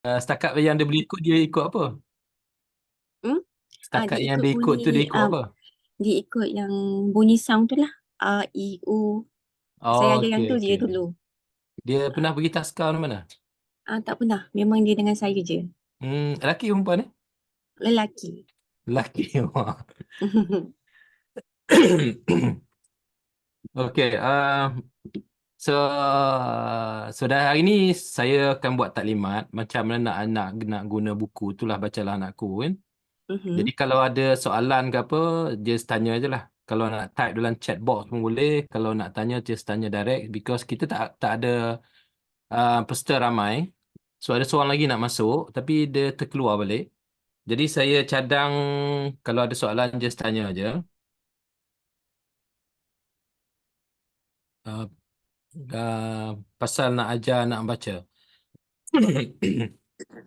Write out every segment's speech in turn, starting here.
Setakat yang dia boleh ikut, dia ikut apa? Hmm? Setakat Dia yang ikut dia ikut tu, dia bunyi, ikut apa? dia ikut yang bunyi sound tu lah. A, I, U. Saya Oh, ada yang okey, tu je okey. dulu. Dia pernah pergi taska di mana? Tak pernah. Memang dia dengan saya je. Lelaki perempuan ni? Lelaki. Lelaki. Okey, so dah hari ni saya akan buat taklimat macam mana nak guna buku itulah, bacalah anakku kan. Jadi Mhm. kalau ada soalan ke apa, just tanya je lah. Kalau nak type dalam chat box pun boleh. Kalau nak tanya, just tanya direct. Because kita tak ada peserta ramai. So ada seorang lagi nak masuk, tapi dia terkeluar balik. Jadi saya cadang kalau ada soalan, just tanya je. Uh, Pasal nak ajar nak baca.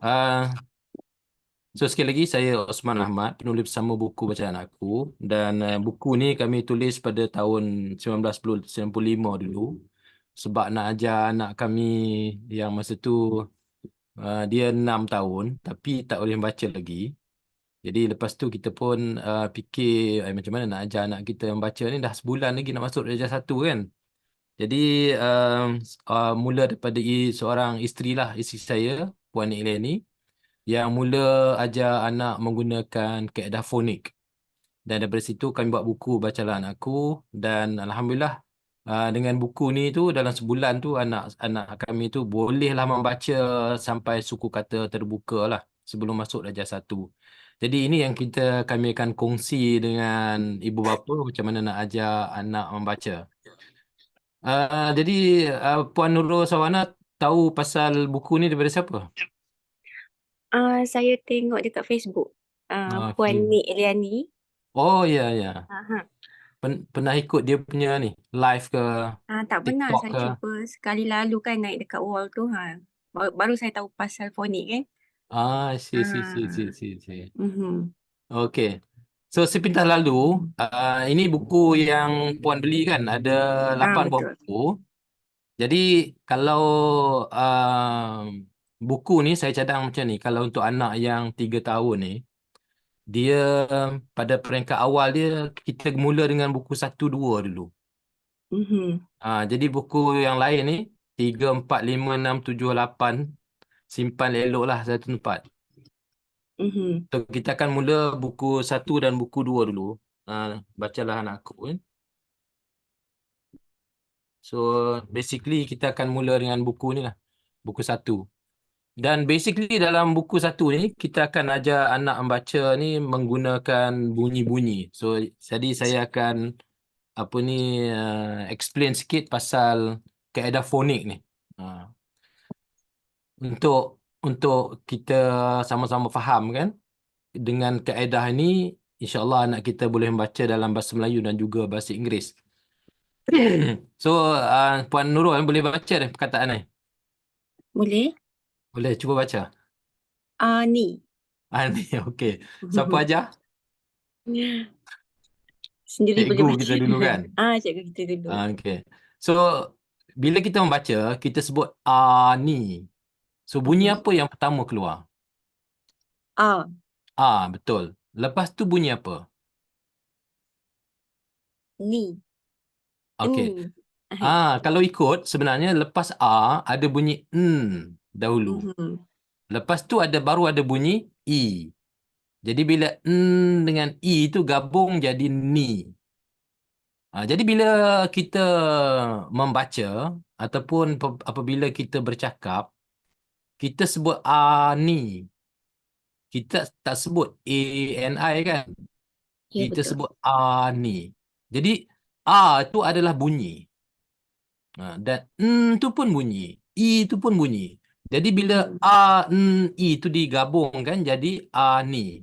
uh, So sekali lagi, saya Osman Ahmad, penulis bersama buku bacaan aku. Dan buku ni kami tulis pada tahun 1995 dulu. Sebab nak ajar anak kami yang masa tu dia 6 tahun tapi tak boleh membaca lagi. Jadi lepas tu kita pun fikir macam mana nak ajar anak kita membaca ni, dah sebulan lagi nak masuk darjah 1 kan. Jadi mula daripada seorang isteri lah, isteri saya, Puan Nik Leni, yang mula ajar anak menggunakan kaedah fonik. Dan daripada situ kami buat buku Bacalah Anakku. Dan Alhamdulillah, dengan buku ni tu dalam sebulan tu anak-anak kami tu bolehlah membaca sampai suku kata terbuka lah sebelum masuk darjah 1. Jadi ini yang kami akan kongsi dengan ibu bapa macam mana nak ajar anak membaca. Jadi Puan Nurul Sawana tahu pasal buku ni daripada siapa? Saya tengok dekat Facebook. Puan Okey. Nik Eliani. Oh ya, ya. Aha. Pernah ikut dia punya ni live ke Tak pernah. TikTok Saya ke? cuba sekali lalu kan naik dekat wall tu. Baru saya tahu pasal fonik kan. Si, Ah, si. mhm. Okey. So sepintas lalu, ini buku yang Puan beli kan, ada 8 buah Betul. buku. Jadi kalau buku ni saya cadang macam ni, kalau untuk anak yang 3 tahun ni, dia pada peringkat awal dia, kita mula dengan buku 1, 2 dulu. Mhm. Jadi buku yang lain ni 3, 4, 5, 6, 7, 8 simpan elok lah satu tempat. Mhm. So kita akan mula buku 1 dan buku 2 dulu. Bacalah anakku kan. So basically kita akan mula dengan buku ni lah. Buku 1. Dan basically dalam buku 1 ni kita akan ajar anak membaca ni menggunakan bunyi-bunyi. So jadi saya akan explain sikit pasal kaedah fonik ni. Uh, untuk kita sama-sama faham kan, dengan kaedah ini insya-Allah anak kita boleh membaca dalam bahasa Melayu dan juga bahasa Inggeris. So Puan Nurul boleh baca dah perkataan ni? Boleh? Boleh, cuba baca. Ni. Ni okey. Siapa aja? Sendiri boleh Cikgu baca. kita dulu kan. Cikgu kita dulu. Okey. So bila kita membaca, kita sebut ni. So bunyi Mhm. apa yang pertama keluar? A. Betul. Lepas tu bunyi apa? Ni. Okey. Ni. Kalau ikut sebenarnya lepas ada bunyi dahulu. Mhm. Lepas tu baru ada bunyi i. Jadi bila dengan i itu gabung jadi ni. Jadi bila kita membaca ataupun apabila kita bercakap, kita sebut ni. Kita tak sebut a-n-i kan. Ya, Kita betul. sebut ni. Jadi itu adalah bunyi. Dan tu pun bunyi. I tu pun bunyi. Jadi bila Mhm. I itu digabungkan jadi ni.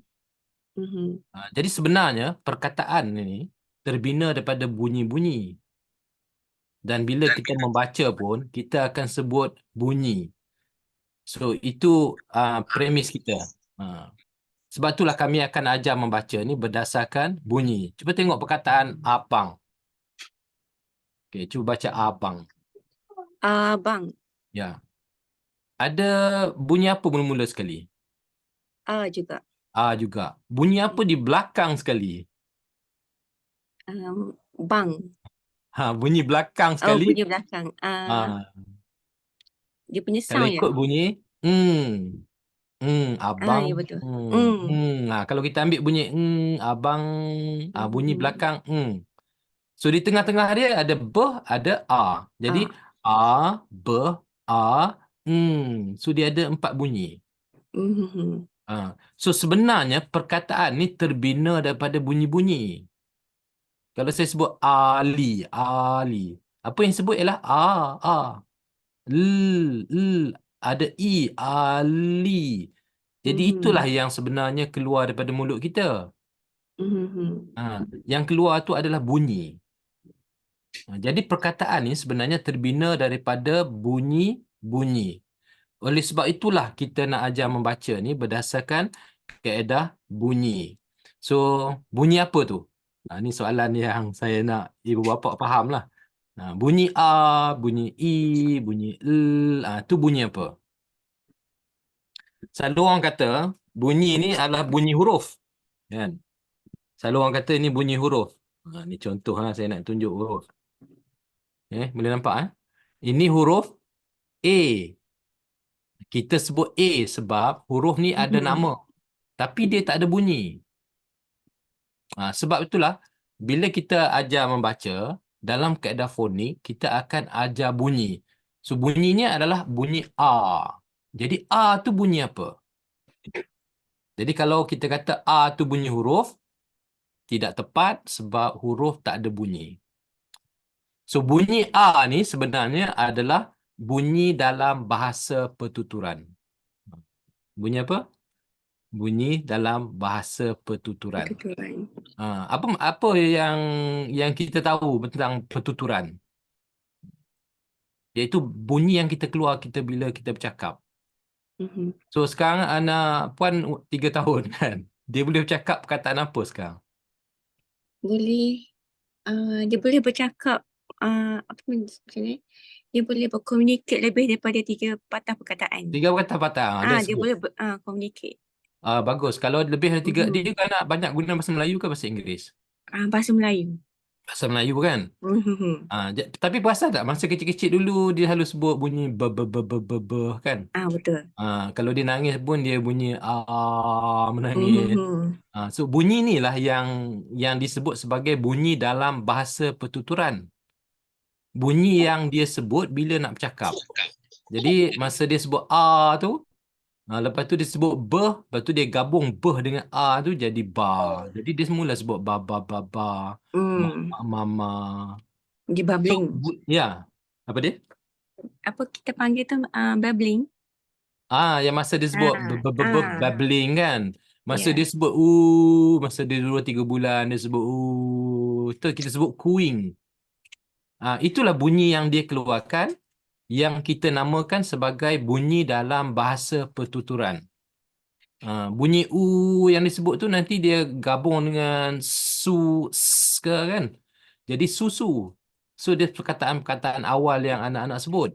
Mhm. Jadi sebenarnya perkataan ini terbina daripada bunyi-bunyi. Dan bila kita membaca pun, kita akan sebut bunyi. So itu premis kita. Uh, Sebab itulah kami akan ajar membaca ni berdasarkan bunyi. Cuba tengok perkataan abang. Okey, cuba baca abang. Bang. Ya. Ada bunyi apa mula-mula sekali? Juga. A juga. Bunyi apa di belakang sekali? Bang. Bunyi belakang Oh, sekali. bunyi belakang. Ah, Dia punya kalau sound ya? ikut bunyi, abang, Ya betul. Hmm. Kalau kita ambil bunyi, abang, bunyi Mhm. belakang, So di tengah-tengah dia ada b, ada a. Jadi Ah. a, b, a, So dia ada 4 bunyi. Mhm. So sebenarnya perkataan ni terbina daripada bunyi-bunyi. Kalau saya sebut Ali, Ali. Apa yang sebut ialah A. L. Ada I, Ali. Jadi itulah Mhm. yang sebenarnya keluar daripada mulut kita. Mhm. Yang keluar tu adalah bunyi. Jadi perkataan ni sebenarnya terbina daripada bunyi-bunyi. Oleh sebab itulah kita nak ajar membaca ni berdasarkan kaedah bunyi. So, bunyi apa tu? Ni soalan yang saya nak ibu bapa faham lah. Bunyi A, bunyi I, bunyi L, tu bunyi apa? Selalu orang kata bunyi ni adalah bunyi huruf. Kan? Selalu orang kata ni bunyi huruf. Ni contoh saya nak tunjuk huruf. Boleh nampak Ini huruf A. Kita sebut A sebab huruf ni ada Mhm. nama. Tapi dia tak ada bunyi. Sebab itulah, bila kita ajar membaca, dalam kaedah fonik, kita akan ajar bunyi. So, bunyinya adalah bunyi A. Jadi, A tu bunyi apa? Jadi, kalau kita kata A tu bunyi huruf, tidak tepat sebab huruf tak ada bunyi. So, bunyi A ni sebenarnya adalah bunyi dalam bahasa pertuturan. Bunyi apa? Bunyi dalam bahasa pertuturan. Ketuturan. Apa yang kita tahu tentang pertuturan? Iaitu bunyi yang kita keluar bila kita bercakap. Mhm. So sekarang anak puan 3 tahun kan. Dia boleh bercakap perkataan apa sekarang? Boleh. Dia boleh bercakap. Apa macam ni? Dia boleh berkomunikasi lebih daripada 3 patah perkataan. 3 perkataan patah. Dia Dia sebut. boleh communicate. Bagus. Kalau lebih dari 3, dia Mhm. juga nak banyak guna bahasa Melayu ke bahasa Inggeris? Bahasa Melayu. Bahasa Melayu kan? Mhm. Tapi perasan tak masa kecil-kecil dulu dia selalu sebut bunyi kan? Betul. Kalau dia nangis pun dia bunyi menangis. Mhm. So bunyi ni lah yang disebut sebagai bunyi dalam bahasa pertuturan. Bunyi yang dia sebut bila nak bercakap. Jadi masa dia sebut tu, lepas tu dia sebut lepas tu dia gabung dengan tu jadi ba. Jadi dia semula sebut ba, Hmm. mama, mama. Dia So, bubbling. ya. Apa dia? Apa kita panggil tu bubbling? Yang masa dia sebut Ah, ah, babbling kan. Masa dia ya. sebut masa dia 2-3 bulan dia sebut tu kita sebut cooing. Itulah bunyi yang dia keluarkan yang kita namakan sebagai bunyi dalam bahasa pertuturan. Bunyi yang disebut tu nanti dia gabung dengan su kan. Jadi susu. So dia perkataan-perkataan awal yang anak-anak sebut.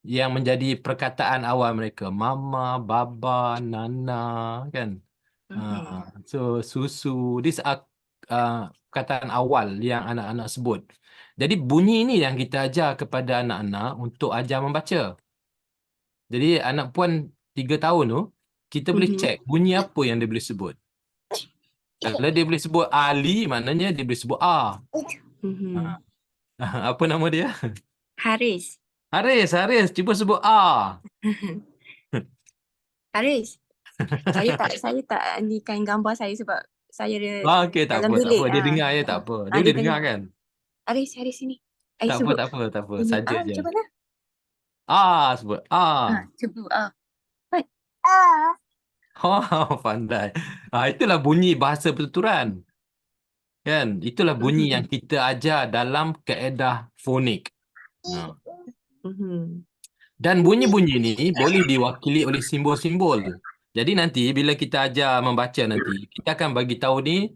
Yang menjadi perkataan awal mereka. Mama, baba, nana, kan. Mhm. So susu. These are perkataan awal yang anak-anak sebut. Jadi bunyi ni yang kita ajar kepada anak-anak untuk ajar membaca. Jadi anak puan 3 tahun tu, kita boleh Mhm. cek bunyi apa yang dia boleh sebut. Kalau dia boleh sebut Ali, maknanya dia boleh sebut A. Mhm. Apa nama dia? Haris. Haris, cuba sebut A. Haris. Saya tak nikan gambar saya sebab saya ada Okey, tak dalam apa, tak apa. bilik. Dia dengar je, tak apa. Dia Dia boleh dengar dengar. kan? Haris sini. Tak apa, Sebut tak apa, tak apa. bunyi Saja je. macam mana? Sebut A. Sebut Baik. Pandai. Itulah bunyi bahasa pertuturan. Kan? Itulah bunyi yang Mhm. kita ajar dalam kaedah fonik. Ha. Mhm. Dan bunyi-bunyi ni boleh diwakili oleh simbol-simbol. Jadi nanti bila kita ajar membaca nanti, kita akan bagi tahu ni,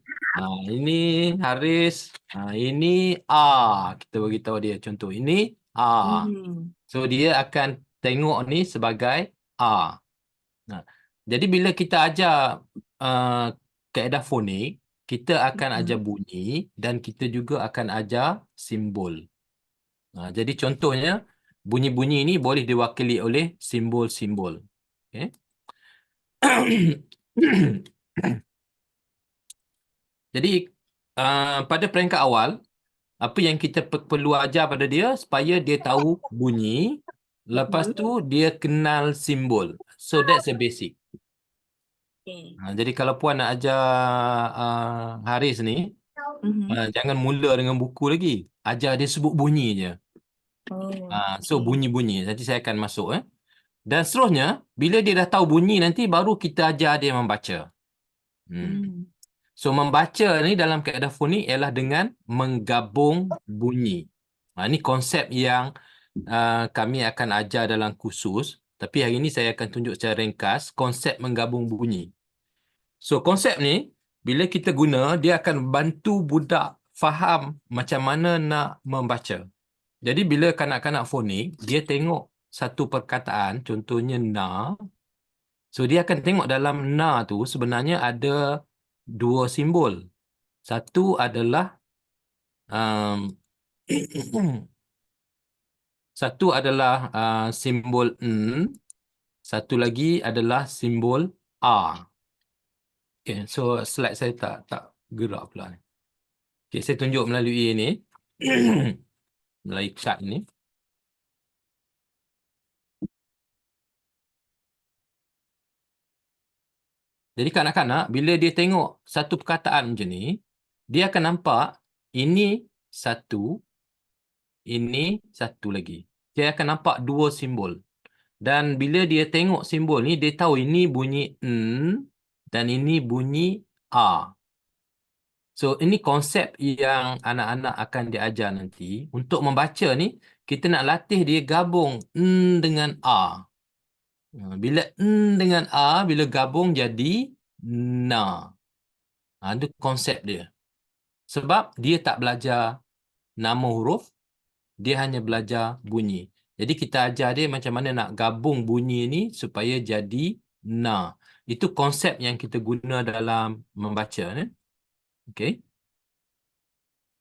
ini Haris, ini A. Kita bagi tahu dia contoh. Ini A. Mhm. So dia akan tengok ni sebagai A. Nah, jadi bila kita ajar kaedah fonik, kita akan ajar bunyi dan kita juga akan ajar simbol. Jadi contohnya, bunyi-bunyi ini boleh diwakili oleh simbol-simbol. Okay. Jadi pada peringkat awal, apa yang kita perlu ajar pada dia supaya dia tahu bunyi, lepas tu dia kenal simbol. So that's the basic. Okay. Jadi kalau puan nak ajar Haris ni, jangan mula dengan buku lagi. Ajar dia sebut bunyi je. So bunyi-bunyi. Nanti saya akan masuk. Dan seterusnya, bila dia dah tahu bunyi nanti, baru kita ajar dia membaca. So membaca ni dalam kaedah fonik ialah dengan menggabung bunyi. Ini konsep yang kami akan ajar dalam kursus. Tapi hari ini saya akan tunjuk secara ringkas konsep menggabung bunyi. So konsep ni, bila kita guna, dia akan bantu budak faham macam mana nak membaca. Jadi bila kanak-kanak fonik, dia tengok satu perkataan, contohnya na. So dia akan tengok dalam na tu sebenarnya ada dua simbol. Satu adalah satu adalah simbol n, satu lagi adalah simbol a. Okay, so slide saya tak gerak pula ni. Okay, saya tunjuk melalui ini. Melalui chart ini. Jadi kanak-kanak, bila dia tengok satu perkataan macam ni, dia akan nampak ini satu, ini satu lagi. Dia akan nampak dua simbol. Dan bila dia tengok simbol ni, dia tahu ini bunyi n dan ini bunyi a. So, ini konsep yang anak-anak akan diajar nanti. Untuk membaca ni, kita nak latih dia gabung n dengan a. Bila n dengan a, bila gabung jadi na. Itu konsep dia. Sebab dia tak belajar nama huruf, dia hanya belajar bunyi. Jadi kita ajar dia macam mana nak gabung bunyi ni supaya jadi na. Itu konsep yang kita guna dalam membaca. Okey.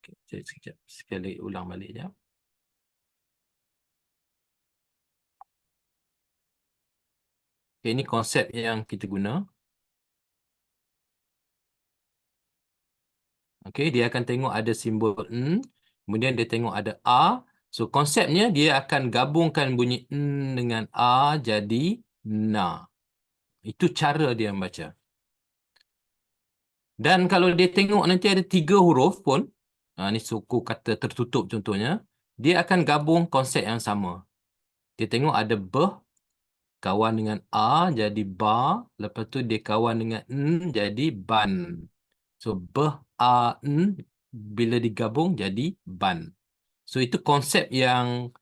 Okay, sekejap. Sekali ulang balik je. Okay, ini konsep yang kita guna. Okey, dia akan tengok ada simbol n, kemudian dia tengok ada a. So konsepnya dia akan gabungkan bunyi n dengan a jadi na. Itu cara dia membaca. Dan kalau dia tengok nanti ada 3 huruf pun, ni suku kata tertutup contohnya, dia akan gabung konsep yang sama. Dia tengok ada b, kawan dengan a jadi ba, lepas tu dia kawan dengan n jadi ban. So b, a, n bila digabung jadi ban. So itu konsep yang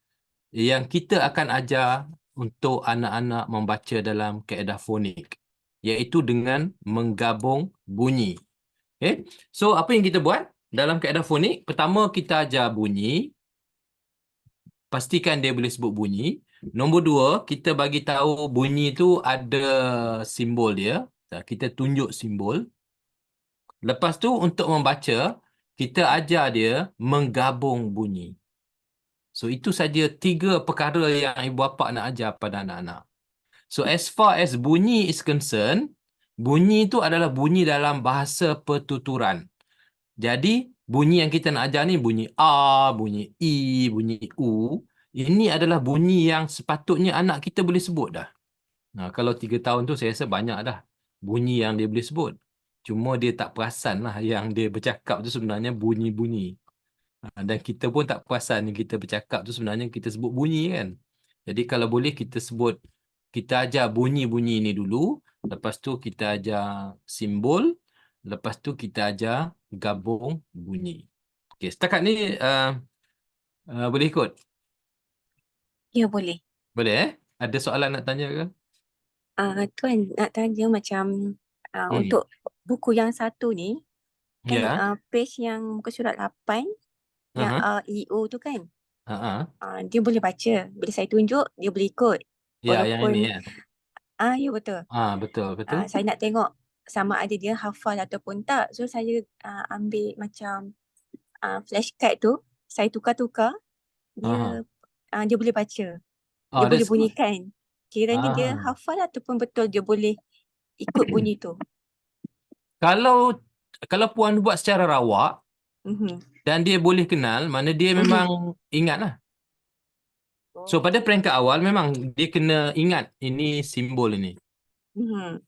kita akan ajar untuk anak-anak membaca dalam kaedah fonik, iaitu dengan menggabung bunyi. Okay? So apa yang kita buat dalam kaedah fonik? Pertama kita ajar bunyi. Pastikan dia boleh sebut bunyi. Nombor 2, kita bagi tahu bunyi tu ada simbol dia. Kita tunjuk simbol. Lepas tu untuk membaca, kita ajar dia menggabung bunyi. So itu saja 3 perkara yang ibu bapa nak ajar pada anak-anak. So as far as bunyi is concerned, bunyi itu adalah bunyi dalam bahasa pertuturan. Jadi bunyi yang kita nak ajar ni bunyi A, bunyi I, bunyi U. Ini adalah bunyi yang sepatutnya anak kita boleh sebut dah. Kalau 3 tahun tu saya rasa banyak dah bunyi yang dia boleh sebut. Cuma dia tak perasan lah yang dia bercakap tu sebenarnya bunyi-bunyi. Dan kita pun tak perasan yang kita bercakap tu sebenarnya kita sebut bunyi kan. Jadi kalau boleh kita sebut, kita ajar bunyi-bunyi ni dulu. Lepas tu kita ajar simbol. Lepas tu kita ajar gabung bunyi. Okey, setakat ni boleh ikut? Ya, boleh. Boleh Ada soalan nak tanya ke? Tuan nak tanya macam untuk buku yang satu ni, kan Ya. page yang muka surat 8, yang Aha. A, I, O tu kan, Ha. dia boleh baca. Bila saya tunjuk, dia boleh ikut. Ya, yang ini Walaupun kan. ya betul. Betul, betul. Saya nak tengok sama ada dia hafal ataupun tak. So saya ambil macam flashcard tu, saya tukar-tukar, Aha. dia boleh baca. Dia boleh That's good. bunyikan. Kiranya dia Ah. hafal ataupun betul dia boleh ikut bunyi tu. Kalau kalau puan buat secara rawak Mhm. dan dia boleh kenal, mana dia Mhm. memang ingat lah. So Oh, pada okey. peringkat awal memang dia kena ingat ini simbol ini. Mhm.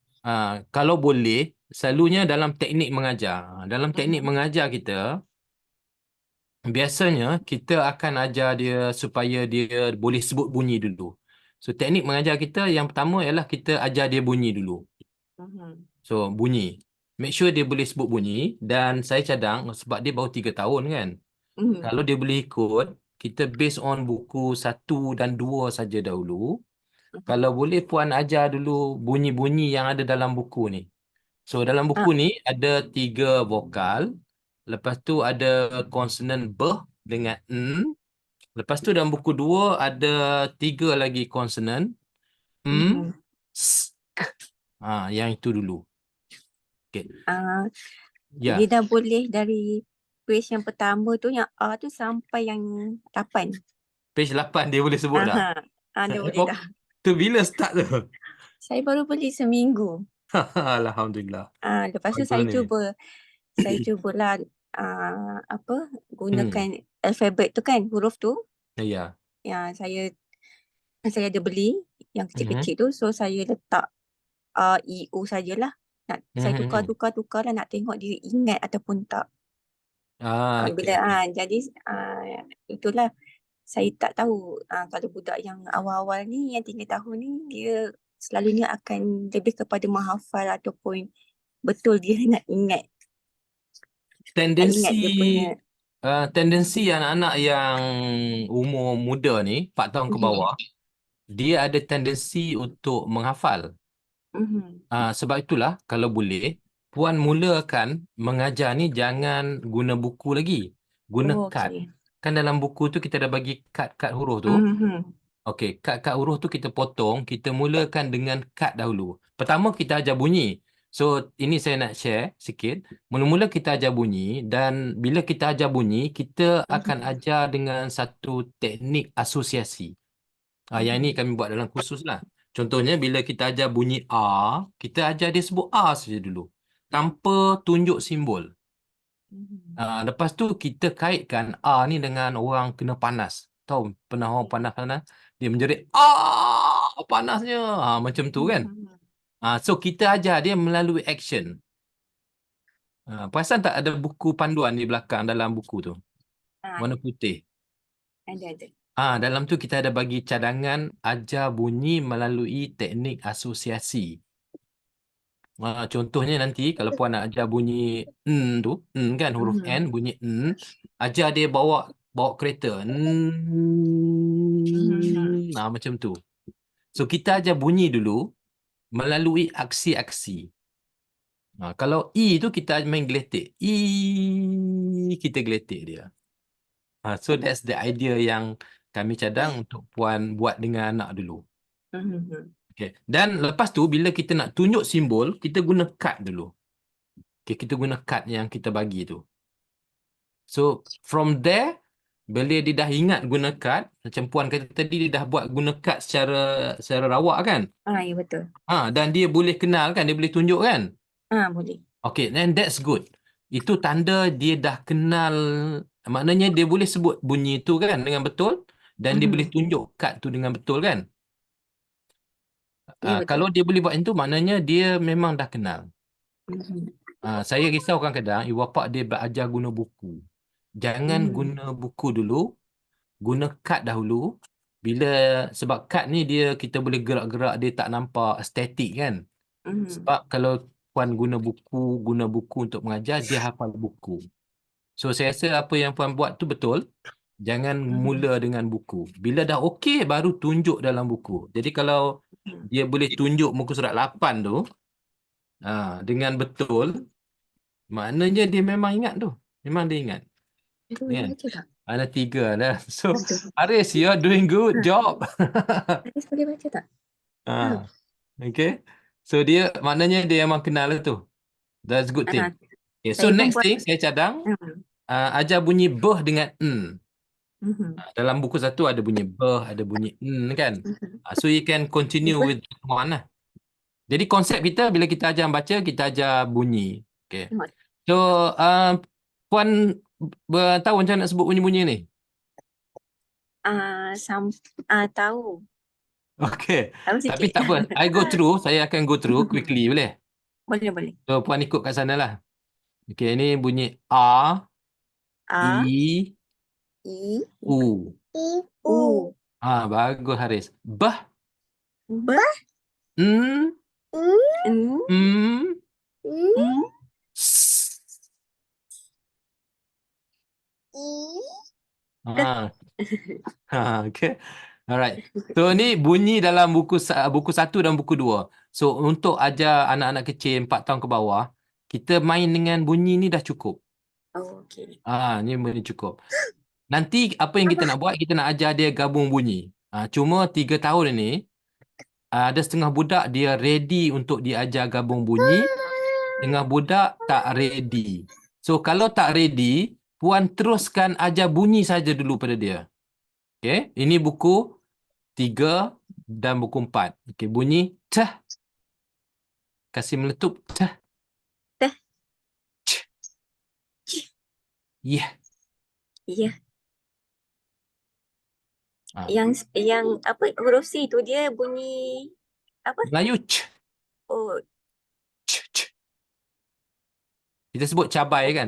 Kalau boleh, selalunya dalam teknik mengajar. Dalam teknik Mhm. mengajar kita, biasanya kita akan ajar dia supaya dia boleh sebut bunyi dulu. So teknik mengajar kita yang pertama ialah kita ajar dia bunyi dulu. Mhm. So bunyi. Make sure dia boleh sebut bunyi dan saya cadang sebab dia baru 3 tahun kan. Mhm. Kalau dia boleh ikut, kita based on buku 1 dan 2 saja dahulu. Mhm. Kalau boleh puan ajar dulu bunyi-bunyi yang ada dalam buku ni. So dalam buku Ah, ni ada 3 vokal. Lepas tu ada konsonan B dengan N. Lepas tu dalam buku 2 ada 3 lagi konsonan. mhm. S, K. Yang itu dulu. Okay. Ah, dia Ya, dah boleh dari page yang pertama tu yang A tu sampai yang 8. page 8 dia boleh sebut dah. Aha. Dia boleh dah. Tu bila start tu? Saya baru beli seminggu. Alhamdulillah. Lepas tu Bagus ni. saya cubalah Hmm. gunakan alfabet tu kan, huruf tu Ya. yang saya ada beli yang Mhm. kecil-kecil tu, so saya letak A, I, O sajalah. Saya Mhm. tukar-tukar lah nak tengok dia ingat ataupun tak. Okey, okey. Jadi itulah saya tak tahu kalau budak yang awal-awal ni yang 3 tahun ni dia selalunya akan lebih kepada menghafal ataupun betul dia nak ingat Tendensi dia punya. tendensi anak-anak yang umur muda ni, 4 tahun ke Mhm. bawah, dia ada tendensi untuk menghafal. Mhm. Sebab itulah kalau boleh puan mulakan mengajar ni jangan guna buku lagi. Guna Oh, kad. okey. Kan dalam buku tu kita dah bagi kad-kad huruf tu. Mhm. Okey, kad-kad huruf tu kita potong, kita mulakan dengan kad dahulu. Pertama kita ajar bunyi. So, ini saya nak share sikit. Mula-mula kita ajar bunyi dan bila kita ajar bunyi, kita akan Mhm. ajar dengan satu teknik asosiasi. Yang ini Mhm. kami buat dalam kursus lah. Contohnya bila kita ajar bunyi A, kita ajar dia sebut A saja dulu. Tanpa tunjuk simbol. Mhm. Lepas tu kita kaitkan A ni dengan orang kena panas. Tahu pernah orang panas panas dia menjerit panasnya. Macam tu kan. Mhm. So kita ajar dia melalui action. Perasan tak ada buku panduan di belakang dalam buku tu? Warna Ada, putih. ada. Dalam tu kita ada bagi cadangan ajar bunyi melalui teknik asosiasi. Contohnya nanti kalau puan nak ajar bunyi N tu, N kan huruf N Mhm. bunyi N, ajar dia bawa bawa kereta. Mhm. Macam tu. So kita ajar bunyi dulu melalui aksi-aksi. Kalau E tu kita main geletik. Kita geletik dia. So that's the idea yang kami cadang untuk puan buat dengan anak dulu. Mhm. Okay. Dan lepas tu bila kita nak tunjuk simbol, kita guna kad dulu. Okay, kita guna kad yang kita bagi tu. So from there, bila dia dah ingat guna kad, macam puan kata tadi dia dah buat guna kad secara rawak kan? Ya betul. Dan dia boleh kenal kan, dia boleh tunjuk kan? Boleh. Okay, then that's good. Itu tanda dia dah kenal, maknanya dia boleh sebut bunyi tu kan dengan betul dan dia boleh Mhm. tunjuk kad tu dengan betul kan? Ya betul. Kalau dia boleh buat itu, maknanya dia memang dah kenal. Mhm. Saya risau kadang-kadang ibu bapa dia belajar guna buku. Jangan Mhm. guna buku dulu, guna kad dahulu. Bila sebab kad ni dia kita boleh gerak-gerak dia tak nampak estetik kan. Mhm. Sebab kalau puan guna buku untuk mengajar dia hafal buku. So saya rasa apa yang puan buat tu betul. Jangan Mhm. mula dengan buku. Bila dah okey baru tunjuk dalam buku. Jadi kalau Mhm. dia boleh tunjuk muka surat 8 tu dengan betul, maknanya dia memang ingat tu. Memang dia ingat. Itu boleh Kan? baca tak? Ada 3 dah. So, Betul. Aris, you're doing good Ha, job. Aris boleh baca tak? Ha. Okay. So dia maknanya dia memang kenal lah tu. That's good thing. Okay, so Saya pun next buat. thing saya cadang Hmm. ajar bunyi beh dengan n. Mhm. Dalam buku satu ada bunyi beh, ada bunyi n kan. Mhm. So you can continue Beh. with one lah. Jadi konsep kita bila kita ajar baca, kita ajar bunyi. Okay. So Puan tahu macam mana nak sebut bunyi-bunyi ni? Tahu. Okay. Tahu Tapi sikit. tak apa. I go through. Saya akan go through quickly. Boleh? Boleh. So Puan ikut kat sana lah. Okay. Ini bunyi A, A, I, I, U. U. Bagus Haris. Bah, B, N, N, M, M, S. K. Okay. Alright. So ni bunyi dalam buku 1 dan buku 2. So untuk ajar anak-anak kecil 4 tahun ke bawah, kita main dengan bunyi ni dah cukup. Oh, okay. Ni bunyi cukup. Nanti apa yang kita nak buat, kita nak ajar dia gabung bunyi. Cuma 3 tahun ni, ada setengah budak dia ready untuk diajar gabung bunyi, setengah budak tak ready. So kalau tak ready, Puan teruskan ajar bunyi saja dulu pada dia. Okay, ini buku 3 dan buku 4. Okay, bunyi t. Kasih meletup t. T. Ch. Yeah. Ya. Ah. Yang apa huruf C tu dia bunyi apa? Melayu ch. Oh, Ch. Ch. Kita sebut cabai kan?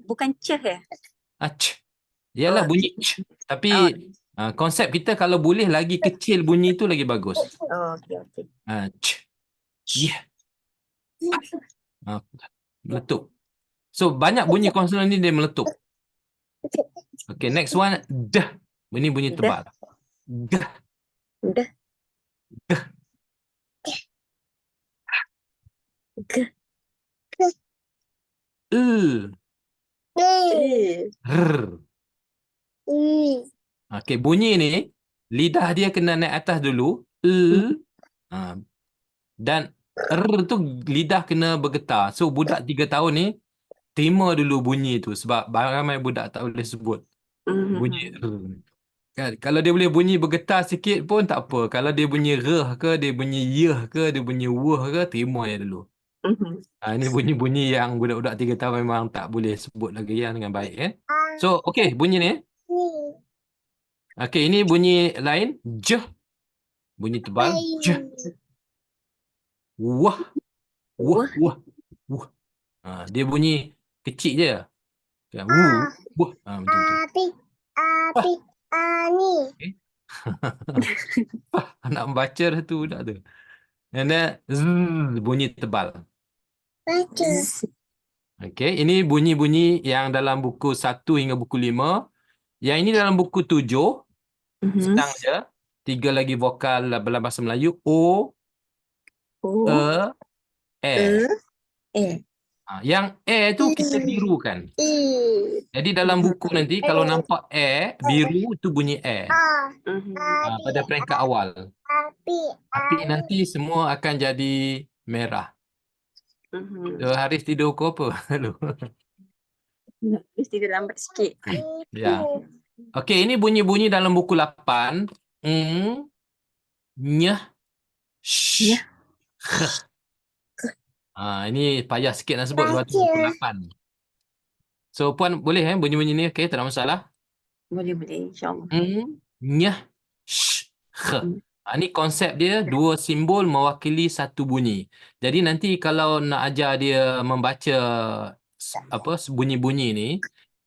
bukan C ya? Ch. Yalah Oh, bunyi ch. Tapi oh, konsep kita kalau boleh lagi kecil bunyi tu lagi bagus. okay. Ch. Yeah. Meletup. So banyak bunyi konsonan ni dia meletup. Okay, next one d. Ini bunyi D. tebal. D. D. G. L. R. Okay, bunyi ni lidah dia kena naik atas dulu. L. Dan R tu lidah kena bergetar. So budak 3 tahun ni terima dulu bunyi tu sebab ramai budak tak boleh sebut bunyi R. Kan? Kalau dia boleh bunyi bergetar sikit pun tak apa. Kalau dia bunyi reh ke, dia bunyi yeh ke, dia bunyi weh ke, terima je dulu. Ini bunyi-bunyi yang budak-budak 3 tahun memang tak boleh sebut lagi yang dengan baik kan. So, okey, bunyi ni. Okey, ini bunyi lain. J. Bunyi tebal. J. Wah. Wah. Wah. Wah. Dia bunyi kecil je. Kan? Wah. Macam tu. Okay. Anak membaca dah tu budak tu. And then bunyi tebal. Okey, ini bunyi-bunyi yang dalam buku 1 hingga buku 5. Yang ini dalam buku 7. Senang je. 3 lagi vokal dalam bahasa Melayu. O, E. Yang E tu kita birukan. Jadi dalam buku nanti kalau nampak E, biru tu bunyi E. Pada peringkat awal. Api nanti semua akan jadi merah. So, Haris tidur pukul apa? Mesti dia lambat sikit. Ya. Okey, ini bunyi-bunyi dalam buku 8. Nyah, sh, kh. Ini payah sikit nak sebut sebab tu buku 8. So, Puan boleh bunyi-bunyi ni, okey, tak ada masalah. Boleh, insyaAllah. Nyah, sh, kh. Ini konsep dia, 2 simbol mewakili 1 bunyi. Jadi nanti kalau nak ajar dia membaca bunyi-bunyi ni,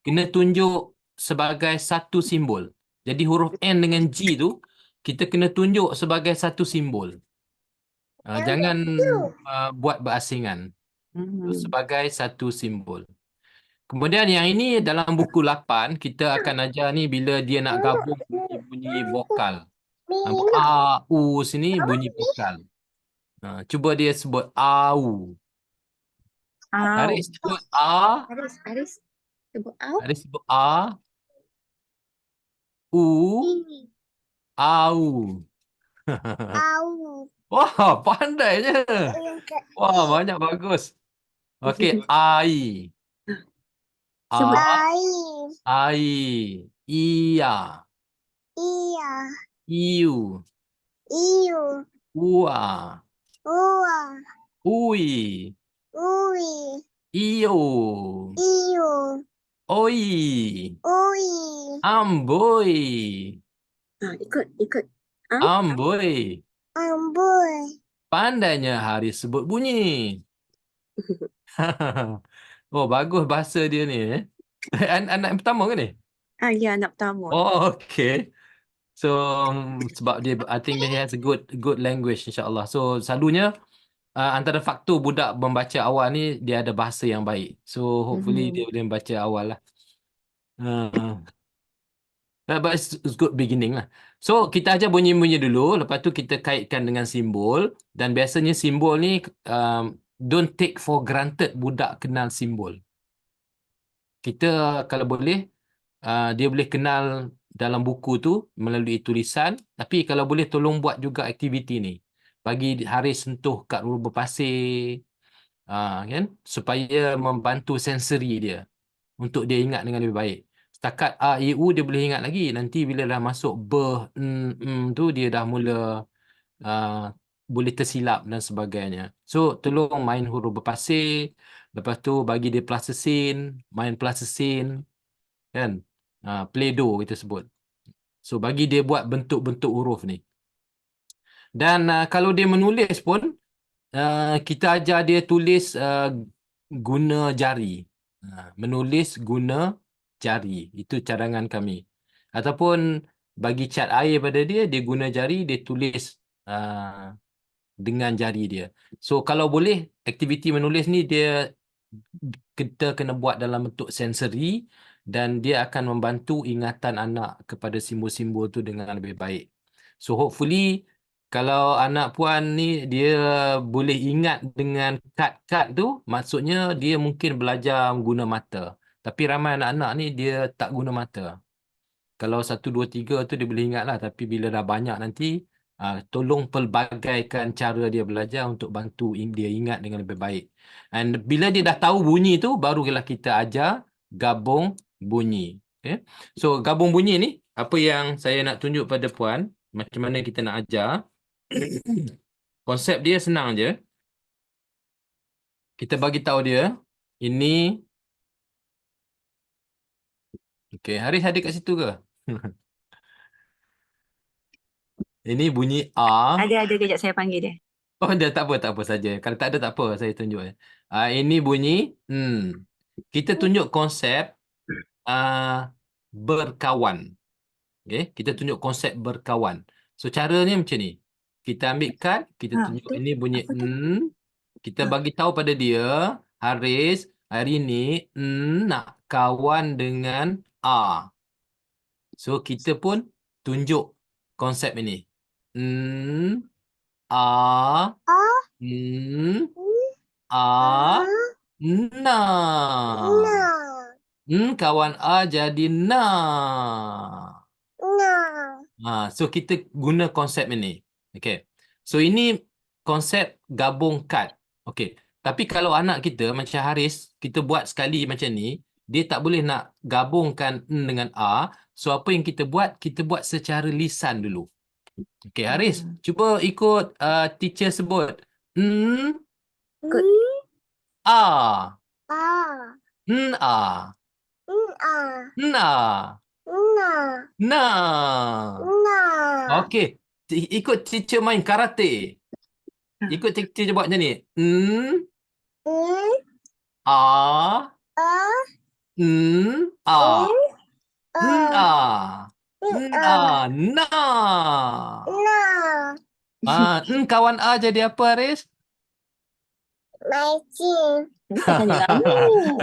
kena tunjuk sebagai 1 simbol. Jadi huruf N dengan G tu, kita kena tunjuk sebagai 1 simbol. Jangan buat berasingan. Sebagai 1 simbol. Kemudian yang ini dalam buku 8, kita akan ajar ni bila dia nak gabung bunyi vokal. Nampak A, U sini bunyi vokal. Cuba dia sebut AU. Haris sebut A. Haris sebut au. Haris sebut A. U. AU. Wah, pandainya. Wah, banyak bagus. Okey, ai. Sebut. A, ai. Iya. Iya, Iu. iu, Ua. ua, Ui. ui, Iyo. iu, Oi. ui, Amboi. Ikut. Amboi. amboi, Pandainya Haris sebut bunyi. Oh, bagus bahasa dia ni. Anak yang pertama ke ni? Ya, anak pertama. Oh, okay. So, sebab dia, I think dia has a good language, insyaAllah. So, selalunya, antara faktor budak membaca awal ni, dia ada bahasa yang baik. So, hopefully dia boleh membaca awal lah. Uh, but it's good beginning lah. So, kita ajar bunyi-bunyi dulu. Lepas tu kita kaitkan dengan simbol. Dan biasanya simbol ni, don't take for granted budak kenal simbol. Kita kalau boleh, dia boleh kenal dalam buku tu melalui tulisan. Tapi kalau boleh tolong buat juga aktiviti ni. Bagi Haris sentuh kat rubber pasir. Kan? Supaya membantu sensori dia. Untuk dia ingat dengan lebih baik. Setakat A, I, U dia boleh ingat lagi. Nanti bila dah masuk B, tu dia dah mula boleh tersilap dan sebagainya. So, tolong main huruf berpasir. Lepas tu bagi dia plastisin, main plastisin. Kan? Play-Doh kita sebut. So, bagi dia buat bentuk-bentuk huruf ni. Dan kalau dia menulis pun, kita ajar dia tulis guna jari. Menulis guna jari. Itu cadangan kami. Ataupun bagi cat air pada dia, dia guna jari, dia tulis dengan jari dia. So, kalau boleh, aktiviti menulis ni kita kena buat dalam bentuk sensori dan dia akan membantu ingatan anak kepada simbol-simbol tu dengan lebih baik. So, hopefully, kalau anak puan ni dia boleh ingat dengan kad-kad tu, maksudnya dia mungkin belajar guna mata. Tapi ramai anak-anak ni dia tak guna mata. Kalau 1, 2, 3 tu dia boleh ingat lah. Tapi bila dah banyak nanti, tolong pelbagaikan cara dia belajar untuk bantu dia ingat dengan lebih baik. And bila dia dah tahu bunyi tu, barulah kita ajar gabung bunyi. Okay? So, gabung bunyi ni, apa yang saya nak tunjuk pada puan, macam mana kita nak ajar. Konsep dia senang je. Kita bagi tahu dia, ini, okay, Haris ada kat situ ke? Ini bunyi A. Ada kejap saya panggil dia. Oh, dia tak apa saja. Kalau tak ada tak apa, saya tunjuk. Ini bunyi kita tunjuk konsep berkawan. Okay? Kita tunjuk konsep berkawan. So, caranya macam ni. Kita ambil kad, kita tunjuk ini bunyi Apa tu? Kita bagi tahu pada dia, Haris, hari ni nak kawan dengan A. So, kita pun tunjuk konsep ini. A, oh, A, na. no, Kawan A jadi na. no, So kita guna konsep ini. Okay. So ini konsep gabung kad. Okay. Tapi kalau anak kita macam Haris, kita buat sekali macam ni, dia tak boleh nak gabungkan n dengan A. So apa yang kita buat? Kita buat secara lisan dulu. Okay, Haris, cuba ikut teacher sebut. Ikut. A. ah, A. ah, Na. no, Na. no, Okey. Ikut teacher main karate. Ikut teacher buat macam ni. A. oh, A. oh, A. Na. no, Kawan A jadi apa, Haris? Macam. Dia tak tanya lama.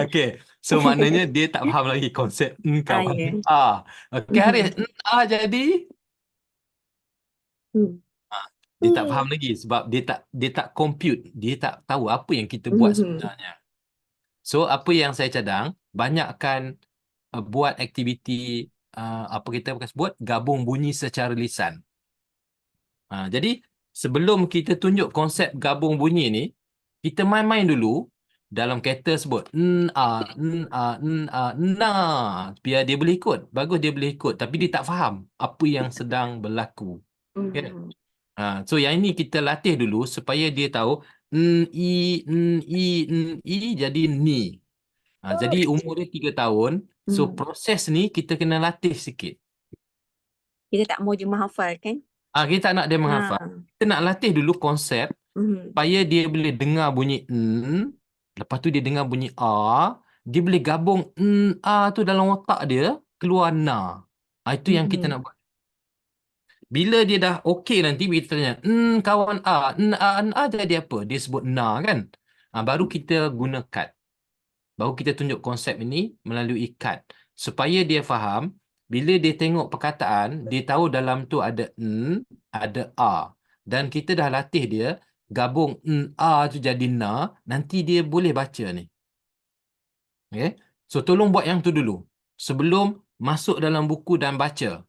Okey. So maknanya dia tak faham lagi konsep kawan Ya. A. Okey, Haris. A jadi dia tak faham lagi sebab dia tak compute, dia tak tahu apa yang kita buat sebenarnya. So apa yang saya cadang, banyakkan buat aktiviti apa kita akan sebut gabung bunyi secara lisan. Jadi sebelum kita tunjuk konsep gabung bunyi ni, kita main-main dulu dalam kereta sebut na, biar dia boleh ikut. Bagus dia boleh ikut, tapi dia tak faham apa yang sedang berlaku. Okay? So yang ini kita latih dulu supaya dia tahu i jadi ni. Jadi umur dia 3 tahun. So proses ni kita kena latih sikit. Kita tak mau dia menghafal kan? Kita tak nak dia menghafal. Kita nak latih dulu konsep supaya dia boleh dengar bunyi lepas tu dia dengar bunyi dia boleh gabung tu dalam otak dia, keluar na. Itu yang kita nak buat. Bila dia dah okey nanti, bila kita tanya, kawan jadi apa? Dia sebut na kan? Baru kita guna kad. Baru kita tunjuk konsep ini melalui kad. Supaya dia faham, bila dia tengok perkataan, dia tahu dalam tu ada ada Dan kita dah latih dia, gabung tu jadi na, nanti dia boleh baca ni. Okay? So, tolong buat yang tu dulu. Sebelum masuk dalam buku dan baca.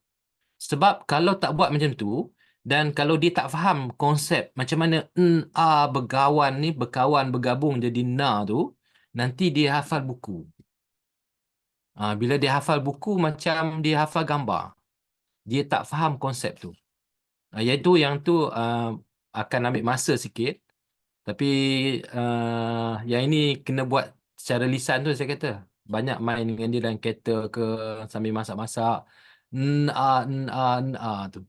Sebab kalau tak buat macam tu, dan kalau dia tak faham konsep macam mana berkawan ni, bergabung jadi na tu, nanti dia hafal buku. Bila dia hafal buku, macam dia hafal gambar. Dia tak faham konsep tu. Iaitu yang tu akan ambil masa sikit. Tapi yang ini kena buat secara lisan tu saya kata. Banyak main dengan dia dalam kereta ke, sambil masak-masak. Tu.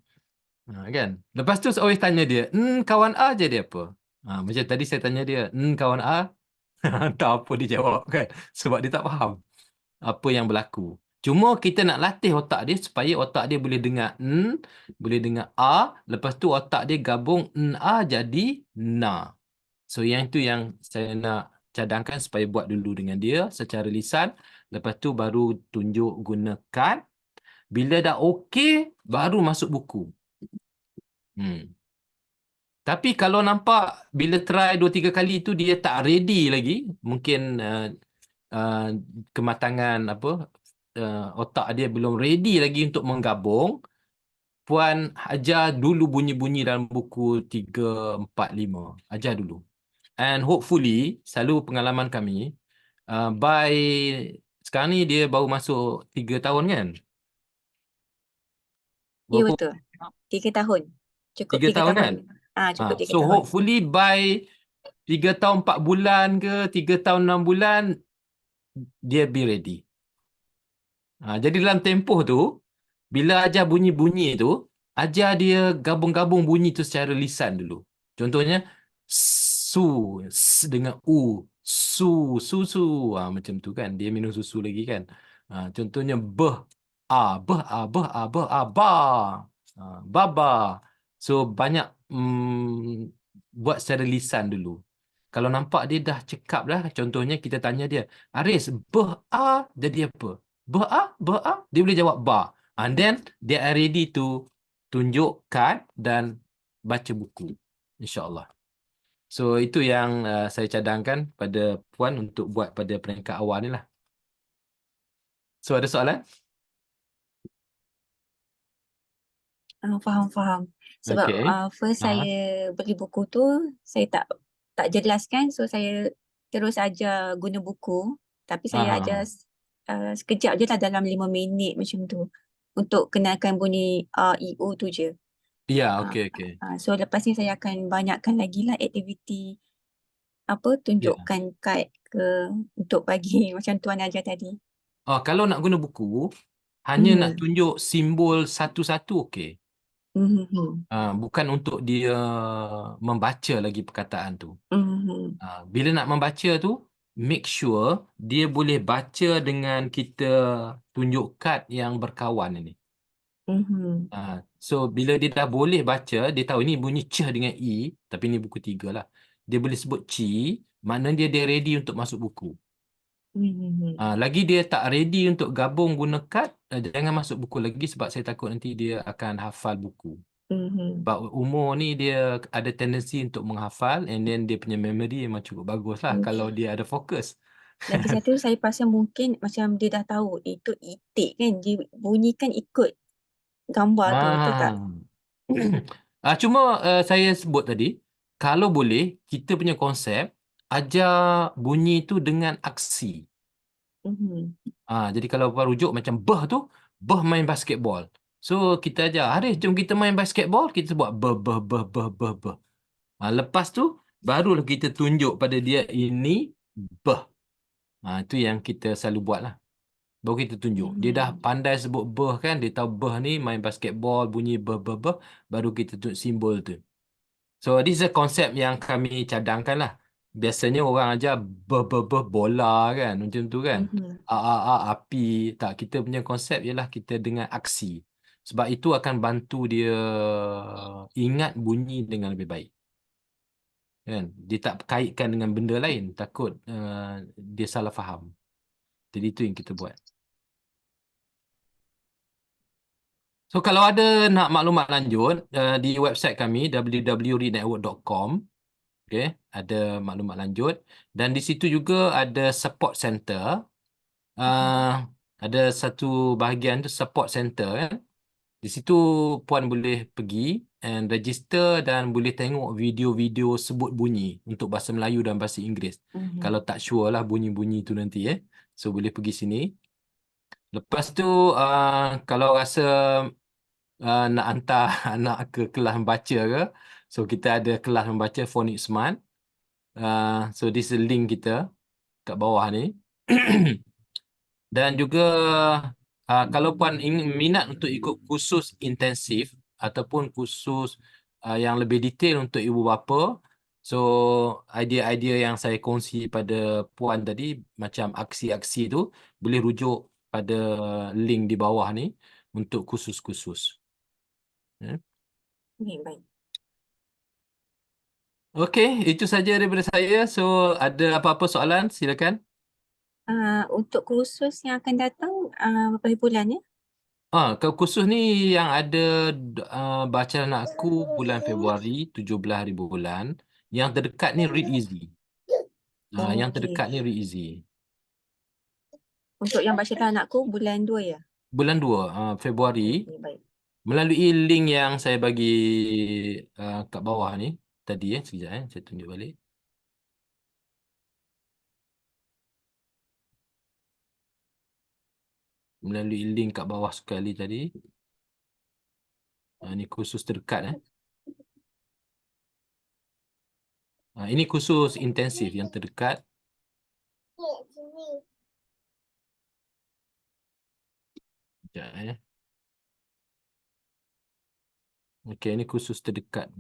Kan? Lepas tu always tanya dia, kawan A jadi apa? Macam tadi saya tanya dia, kawan A? Tak apa dia jawab kan. Sebab dia tak faham apa yang berlaku. Cuma kita nak latih otak dia supaya otak dia boleh dengar boleh dengar lepas tu otak dia gabung jadi na. So yang tu yang saya nak cadangkan supaya buat dulu dengan dia secara lisan. Lepas tu baru tunjuk guna kad. Bila dah okey, baru masuk buku. Tapi kalau nampak bila try 2-3 kali tu dia tak ready lagi, mungkin kematangan otak dia belum ready lagi untuk menggabung, Puan ajar dulu bunyi-bunyi dalam buku 3, 4, 5. Ajar dulu. And hopefully, selalu pengalaman kami, by sekarang ni dia baru masuk 3 tahun kan? Ya, Berapa? betul. 3 tahun. Cukup 3 3 tahun tahun. kan? Cukup 3 So tahun. hopefully by 3 tahun 4 bulan ke 3 tahun 6 bulan dia be ready. Jadi dalam tempoh tu bila ajar bunyi-bunyi tu, ajar dia gabung-gabung bunyi tu secara lisan dulu. Contohnya su dengan susu. Macam tu kan, dia minum susu lagi kan. Contohnya ba. Baba. So banyak buat secara lisan dulu. Kalau nampak dia dah cekap lah, contohnya kita tanya dia, Aris, jadi apa? Dia boleh jawab ba. And then they are ready to tunjuk kad dan baca buku. InsyaAllah. So itu yang saya cadangkan pada Puan untuk buat pada peringkat awal ni lah. So ada soalan? Faham. Sebab Okay. first saya beli buku tu, saya tak jelaskan. So saya terus ajar guna buku. Tapi saya ajar sekejap je lah, dalam 5 minit macam tu. Untuk kenalkan bunyi I, U tu je. Ya, okay. So lepas ni saya akan banyakkan lagi lah aktiviti tunjukkan kad ke untuk bagi macam Tuan ajar tadi. Kalau nak guna buku, hanya nak tunjuk simbol satu-satu okey. Bukan untuk dia membaca lagi perkataan tu. Bila nak membaca tu, make sure dia boleh baca dengan kita tunjuk kad yang berkawan ini. So bila dia dah boleh baca, dia tahu ini bunyi C dengan I, tapi ini buku 3 lah. Dia boleh sebut C, maknanya dia ready untuk masuk buku. Lagi dia tak ready untuk gabung guna kad, jangan masuk buku lagi sebab saya takut nanti dia akan hafal buku. Sebab umur ni dia ada tendensi untuk menghafal, and then dia punya memory memang cukup bagus lah kalau dia ada fokus. Lagi satu saya perasan mungkin macam dia dah tahu itu itik kan, dia bunyikan ikut gambar tu, betul tak? Cuma saya sebut tadi, kalau boleh, kita punya konsep ajar bunyi tu dengan aksi. Jadi kalau rujuk macam beh tu, beh main basketball. So kita ajar, Haris jom kita main basketball, kita buat beh beh beh beh beh beh. Lepas tu barulah kita tunjuk pada dia ini beh. Itu yang kita selalu buat lah. Baru kita tunjuk. Dia dah pandai sebut beh kan, dia tahu beh ni main basketball, bunyi beh beh beh, baru kita tunjuk simbol tu. So this is a konsep yang kami cadangkan lah. Biasanya orang ajar beh bola kan, macam tu kan. Api. Tak, kita punya konsep ialah kita dengan aksi. Sebab itu akan bantu dia ingat bunyi dengan lebih baik. Kan? Dia tak kaitkan dengan benda lain. Takut dia salah faham. Jadi itu yang kita buat. So kalau ada nak maklumat lanjut di website kami www.readnetwork.com. Okay, ada maklumat lanjut dan di situ juga ada support center. Ada satu bahagian tu support center kan. Di situ puan boleh pergi and register dan boleh tengok video-video sebut bunyi untuk bahasa Melayu dan bahasa Inggeris. Kalau tak sure lah bunyi-bunyi tu nanti so boleh pergi sini. Lepas tu kalau rasa nak hantar anak ke kelas membaca ke, so kita ada kelas membaca Phonics Smart. So this is link kita kat bawah ni. Dan juga kalau puan ingin minat untuk ikut kursus intensif ataupun kursus yang lebih detail untuk ibu bapa, so idea-idea yang saya kongsi pada puan tadi macam aksi-aksi tu boleh rujuk pada link di bawah ni untuk kursus-kursus. Baik. Okey, itu saja daripada saya. So ada apa-apa soalan silakan. Untuk kursus yang akan datang berapa bulan ya? Ke kursus ni yang ada bacaan aku bulan Februari, 17 hari bulan. Yang terdekat ni Read Easy. Yang terdekat ni Read Easy. Untuk yang bacakan anakku bulan 2 ya? Bulan 2, Februari. Okey, baik. Melalui link yang saya bagi kat bawah ni. Tadi sekejap saya tunjuk balik. Melalui link kat bawah sekali tadi. Ini kursus terdekat ini kursus intensif yang terdekat. Sekejap Okey, ini kursus terdekat.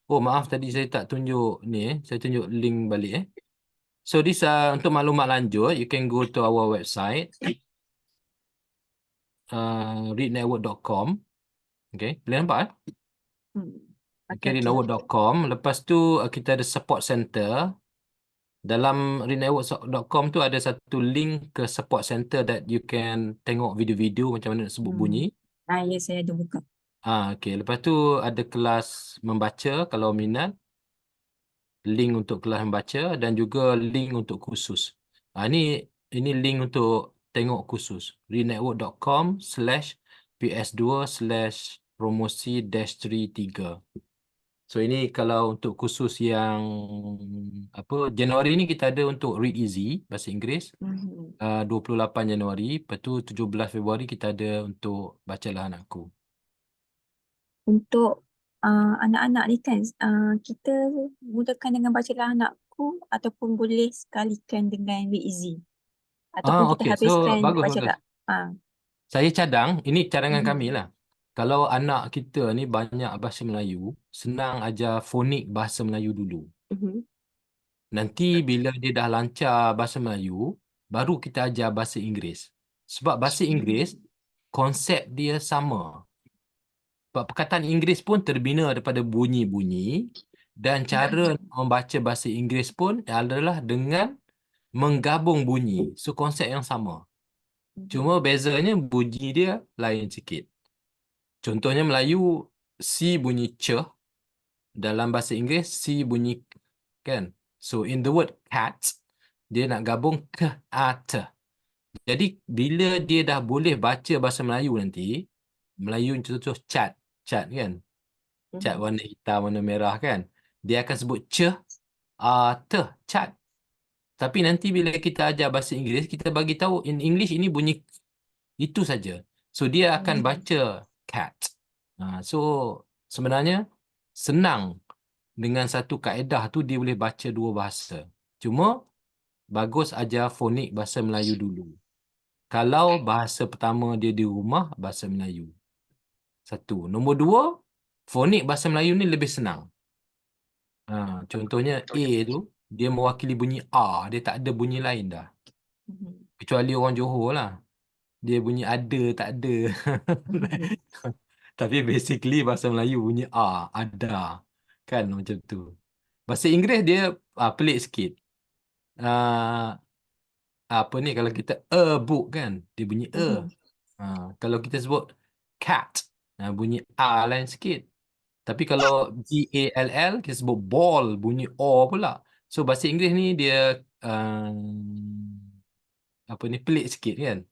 Oh, maaf tadi saya tak tunjuk ni saya tunjuk link balik So this untuk maklumat lanjut, you can go to our website readnetwork.com. Okay, boleh nampak Okay, readnetwork.com. Lepas tu kita ada support center. Dalam readnetwork.com tu ada satu link ke support center that you can tengok video-video macam mana nak sebut bunyi. Ya, saya ada buka. Okay, lepas tu ada kelas membaca kalau minat. Link untuk kelas membaca dan juga link untuk kursus. Ini link untuk tengok kursus. readnetwork.com/ps2/promosi-33. So ini kalau untuk kursus yang Januari ni kita ada untuk Read Easy bahasa Inggeris. 28 Januari, lepas tu 17 Februari kita ada untuk Bacalah Anakku. Untuk anak-anak ni kan, kita mulakan dengan Bacalah Anakku ataupun boleh sekalikan dengan Read Easy? Ataupun kita Okay. habiskan So bagus. Bacalah. Saya cadang, ini cadangan kami lah. Kalau anak kita ni banyak bahasa Melayu, senang ajar fonik bahasa Melayu dulu. Nanti bila dia dah lancar bahasa Melayu, baru kita ajar bahasa Inggeris. Sebab bahasa Inggeris, konsep dia sama. Sebab perkataan Inggeris pun terbina daripada bunyi-bunyi dan cara membaca bahasa Inggeris pun adalah dengan menggabung bunyi. So konsep yang sama. Cuma bezanya bunyi dia lain sikit. Contohnya Melayu, C bunyi C. Dalam bahasa Inggeris, C bunyi kan. So in the word cat, dia nak gabung ke ata. Jadi bila dia dah boleh baca bahasa Melayu nanti, Melayu contoh cat kan. cat Mhm. warna hitam, warna merah kan. Dia akan sebut teh, cat. Tapi nanti bila kita ajar bahasa Inggeris, kita bagi tahu in English ini bunyi itu saja. So dia akan Mhm. baca cat. So sebenarnya senang dengan satu kaedah tu dia boleh baca dua bahasa. Cuma bagus ajar fonik bahasa Melayu dulu. Kalau bahasa pertama dia di rumah, bahasa Melayu. Satu. Nombor dua, fonik bahasa Melayu ni lebih senang. Contohnya A tu, dia mewakili bunyi A. Dia tak ada bunyi lain dah. Mhm. Kecuali orang Johor lah. Dia bunyi ada, tak ada. Mhm. Tapi basically bahasa Melayu bunyi A, ada. Kan macam tu. Bahasa Inggeris dia pelik sikit. Ah, Apa ni, kalau kita a book kan, dia bunyi a. Mhm. Kalau kita sebut cat, bunyi A lain sikit. Tapi kalau ball, kita sebut ball, bunyi O pula. So bahasa Inggeris ni dia apa ni, pelik sikit kan.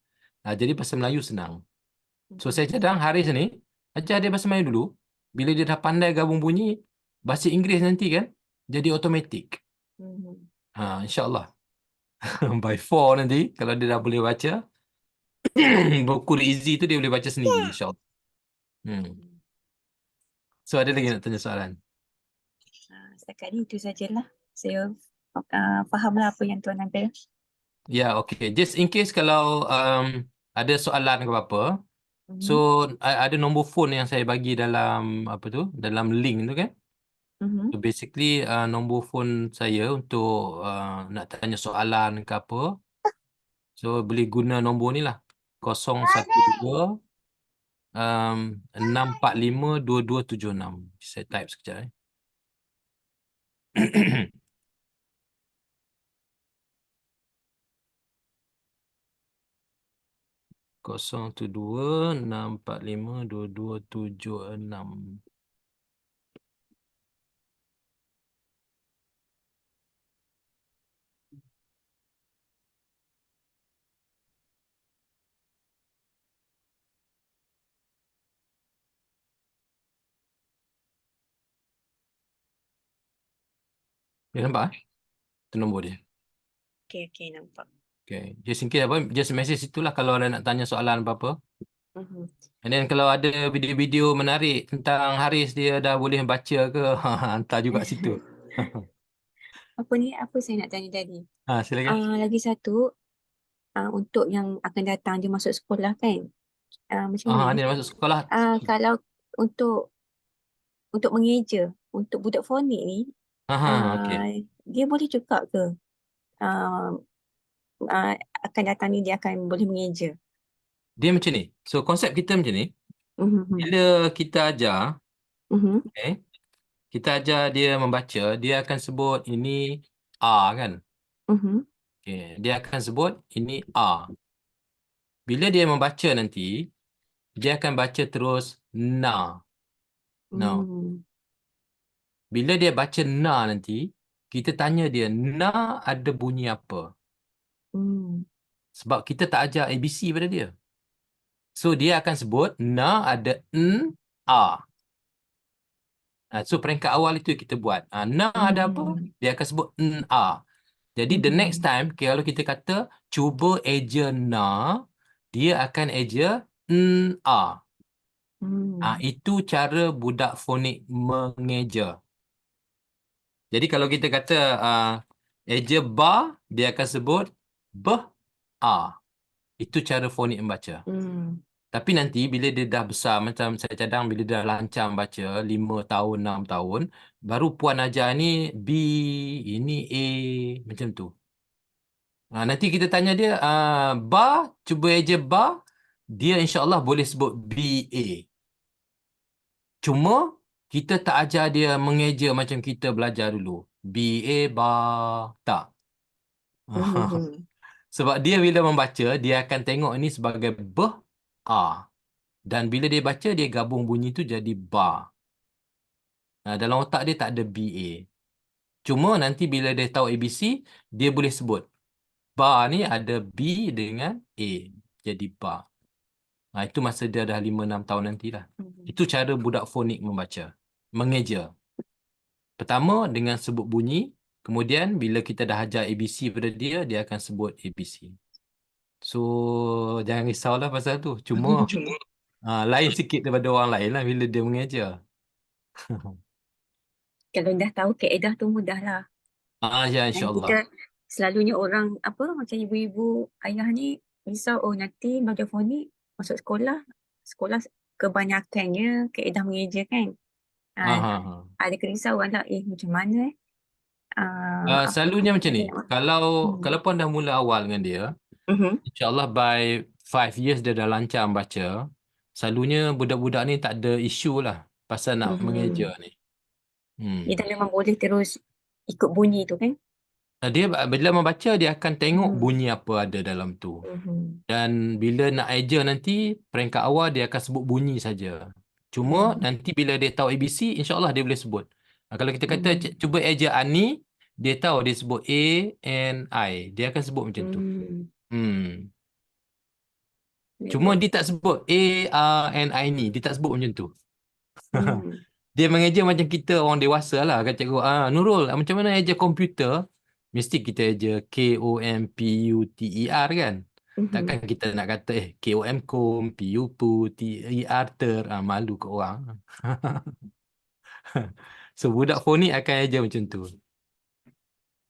Jadi bahasa Melayu senang. So Mhm. saya cadang Haris ni ajar dia bahasa Melayu dulu. Bila dia dah pandai gabung bunyi, bahasa Inggeris nanti kan jadi automatik. Mhm. InsyaAllah. By 4 nanti kalau dia dah boleh baca, buku easy tu dia boleh baca sendiri, insyaAllah. So ada lagi nak tanya soalan? Setakat ni itu sajalah. Saya fahamlah apa yang Tuan ambil. Ya, okay. Just in case kalau ada soalan ke apa, so Mhm. ada nombor phone yang saya bagi dalam apa tu, dalam link tu kan. Mhm. So basically nombor phone saya untuk nak tanya soalan ke apa. So boleh guna nombor ni lah. 012 645 2276. Saya type sekejap. 012 645 2276. Dia nampak? Itu nombor dia. Okey, nampak. Okay. Just in case apa, just message itulah kalau ada nak tanya soalan apa-apa. Mhm. And then kalau ada video-video menarik tentang Haris, dia dah boleh baca ke, hantar juga situ. Apa saya nak tanya tadi? Silakan. Lagi satu, untuk yang akan datang dia masuk sekolah kan? Macam mana? Dia masuk sekolah. Kalau untuk mengeja, untuk budak fonik ni, Okay. dia boleh juga ke? Uh, akan datang ni dia akan boleh mengeja. Dia macam ni. So konsep kita macam ni. Mhm. Bila kita ajar, Mhm. kita ajar dia membaca, dia akan sebut ini A kan. Mhm. Okay. Dia akan sebut ini A. Bila dia membaca nanti, dia akan baca terus na. No. Hmm. Bila dia baca na nanti, kita tanya dia, na ada bunyi apa? Hmm. Sebab kita tak ajar ABC pada dia. So, dia akan sebut, na ada n, a. So, peringkat awal itu kita buat. Na ada apa? Hmm. Dia akan sebut n, a. Jadi, the next Mhm. time, kalau kita kata, cuba eja na, dia akan eja n, a. Hmm. Itu cara budak fonik mengeja. Jadi kalau kita kata eja ba, dia akan sebut a. Itu cara fonik membaca. Hmm. Tapi nanti bila dia dah besar, macam saya cadang bila dia dah lancar baca 5 tahun, 6 tahun, baru puan ajar ni B, ini A, macam tu. Nanti kita tanya dia, ba, cuba eja ba, dia insyaAllah boleh sebut BA. Cuma kita tak ajar dia mengeja macam kita belajar dulu. BA, ba, tak. Mhm. Sebab dia bila membaca, dia akan tengok ini sebagai A. Dan bila dia baca, dia gabung bunyi tu jadi ba. Dalam otak dia tak ada BA. Cuma nanti bila dia tahu ABC, dia boleh sebut. Ba ni ada B dengan A. Jadi ba. Itu masa dia dah 5-6 tahun nantilah. Mhm. Itu cara budak fonik membaca. mengeja. Pertama dengan sebut bunyi, kemudian bila kita dah ajar ABC pada dia, dia akan sebut ABC. So, jangan risaulah pasal tu. Cuma lain sikit daripada orang lain lah bila dia mengeja. Kalau dah tahu kaedah tu mudah lah. Ya, Dan insyaAllah. kita selalunya orang apa macam ibu-ibu ayah ni risau nanti belajar fonik masuk sekolah kebanyakannya kaedah mengeja kan. Ada kerisauan lah macam mana apa Selalunya macam ni. dia nak Kalau puan dah mula awal dengan dia, InsyaAllah by 5 years dia dah lancar baca. Selalunya budak-budak ni tak ada isu lah pasal nak mengeja ni. Dia dah memang boleh terus ikut bunyi tu kan. Dia bila membaca, dia akan tengok bunyi apa ada dalam tu. Dan bila nak eja nanti, peringkat awal dia akan sebut bunyi saja. Cuma nanti bila dia tahu ABC, insyaAllah dia boleh sebut. Kalau kita kata cuba eja Ani, dia tahu dia sebut A and I. Dia akan sebut macam tu. Cuma dia tak sebut A, R, and I ni. Dia tak sebut macam tu. Dia mengeja macam kita orang dewasa lah. Kata cikgu, Nurul, macam mana eja komputer? Mesti kita eja KOMPUTER kan? Takkan kita nak kata KOM kom, PU pu, TER ter. Malu ke orang. So budak fonik akan eja macam tu.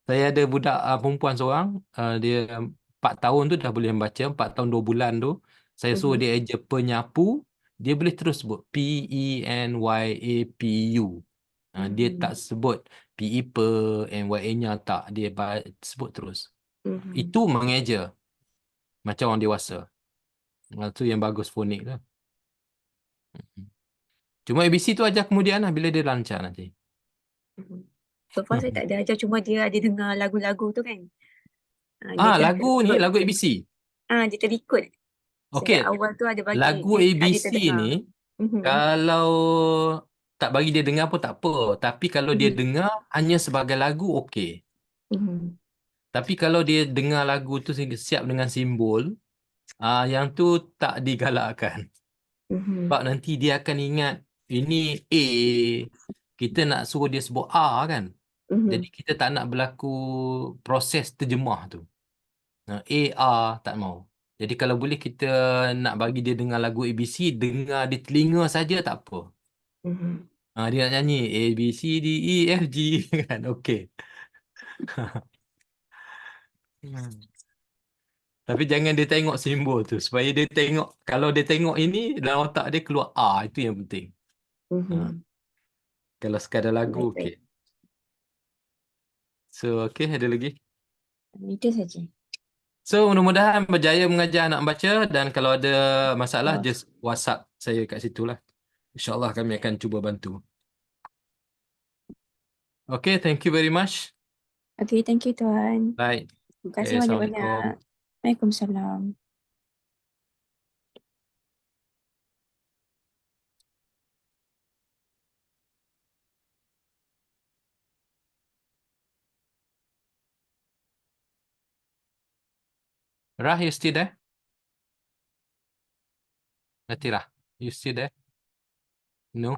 Saya ada budak perempuan seorang, dia 4 tahun tu dah boleh membaca, 4 tahun 2 bulan tu. Saya suruh dia eja penyapu, dia boleh terus sebut PENYAPU. Dia tak sebut PE pe, NYA-nya tak, dia sebut terus. Itu mengeja macam orang dewasa. Itu yang bagus fonik tu. Cuma ABC tu ajar kemudian lah bila dia lancar nanti. So far saya tak ada ajar, cuma dia ada dengar lagu-lagu tu kan. Dia dah Lagu ni, terikut. lagu ABC. Dia terikut. Okey, Sejak awal tu ada bagi lagu dia, ada ABC terdengar. ni, kalau tak bagi dia dengar pun tak apa. Tapi kalau dia dengar hanya sebagai lagu, okey. Tapi kalau dia dengar lagu tu siap dengan simbol, yang tu tak digalakkan. Sebab nanti dia akan ingat, ini A, kita nak suruh dia sebut A kan. Jadi kita tak nak berlaku proses terjemah tu. A, A, tak mau. Jadi kalau boleh kita nak bagi dia dengar lagu ABC, dengar di telinga saja tak apa. Dia nak nyanyi A, B, C, D, E, F, G kan. Okey. Tapi jangan dia tengok simbol tu. Supaya dia tengok, kalau dia tengok ini, dalam otak dia keluar A. Itu yang penting. Kalau sekadar lagu, okey. So, okey, ada lagi? Itu saja. So, mudah-mudahan berjaya mengajar anak membaca. Dan kalau ada masalah, just WhatsApp saya kat situ lah. InsyaAllah kami akan cuba bantu. Okay, thank you very much. Okay, thank you Tuan. Baik. Terima kasih Okay, banyak-banyak. Assalamualaikum. Waalaikumsalam. Rah, you still there? Latirah, you still there? No?